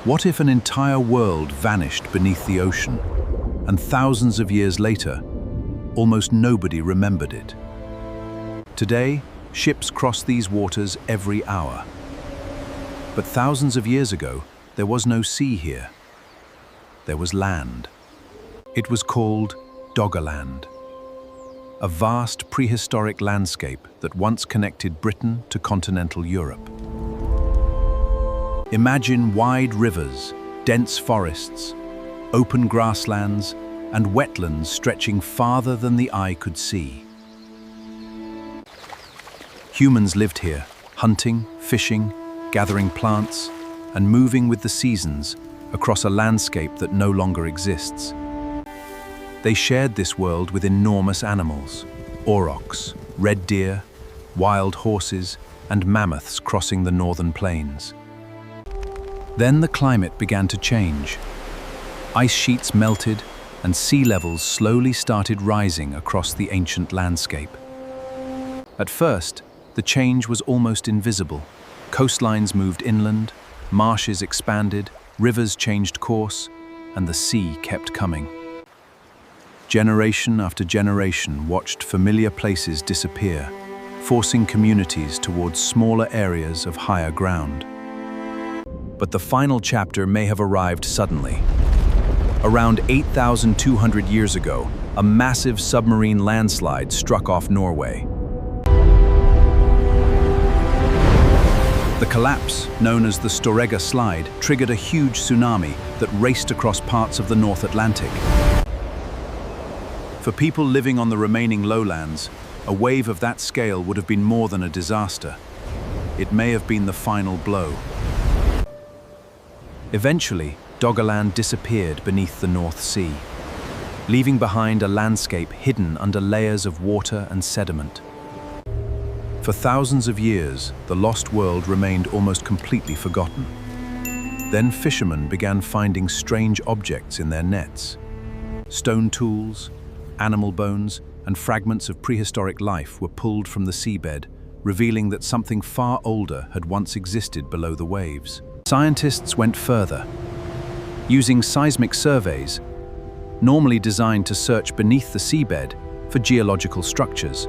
What if an entire world vanished beneath the ocean, and thousands of years later, almost nobody remembered it? Today, ships cross these waters every hour. But thousands of years ago, there was no sea here. There was land. It was called Doggerland, a vast prehistoric landscape that once connected Britain to continental Europe. Imagine wide rivers, dense forests, open grasslands, and wetlands stretching farther than the eye could see. Humans lived here, hunting, fishing, gathering plants, and moving with the seasons across a landscape that no longer exists. They shared this world with enormous animals: aurochs, red deer, wild horses, and mammoths crossing the northern plains. Then the climate began to change. Ice sheets melted, and sea levels slowly started rising across the ancient landscape. At first, the change was almost invisible. Coastlines moved inland, marshes expanded, rivers changed course, and the sea kept coming. Generation after generation watched familiar places disappear, forcing communities towards smaller areas of higher ground. But the final chapter may have arrived suddenly. Around 8,200 years ago, a massive submarine landslide struck off Norway. The collapse, known as the Storegga slide, triggered a huge tsunami that raced across parts of the North Atlantic. For people living on the remaining lowlands, a wave of that scale would have been more than a disaster. It may have been the final blow. Eventually, Doggerland disappeared beneath the North Sea, leaving behind a landscape hidden under layers of water and sediment. For thousands of years, the lost world remained almost completely forgotten. Then fishermen began finding strange objects in their nets. Stone tools, animal bones, and fragments of prehistoric life were pulled from the seabed, revealing that something far older had once existed below the waves. Scientists went further. Using seismic surveys, normally designed to search beneath the seabed for geological structures,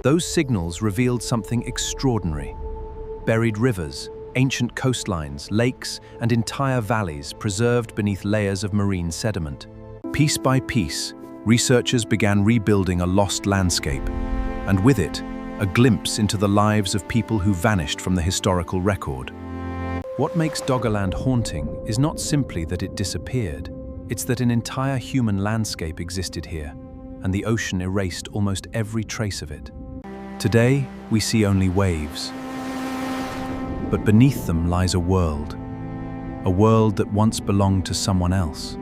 those signals revealed something extraordinary. Buried rivers, ancient coastlines, lakes, and entire valleys preserved beneath layers of marine sediment. Piece by piece, researchers began rebuilding a lost landscape, and with it, a glimpse into the lives of people who vanished from the historical record. What makes Doggerland haunting is not simply that it disappeared, it's that an entire human landscape existed here, and the ocean erased almost every trace of it. Today, we see only waves. But beneath them lies a world that once belonged to someone else.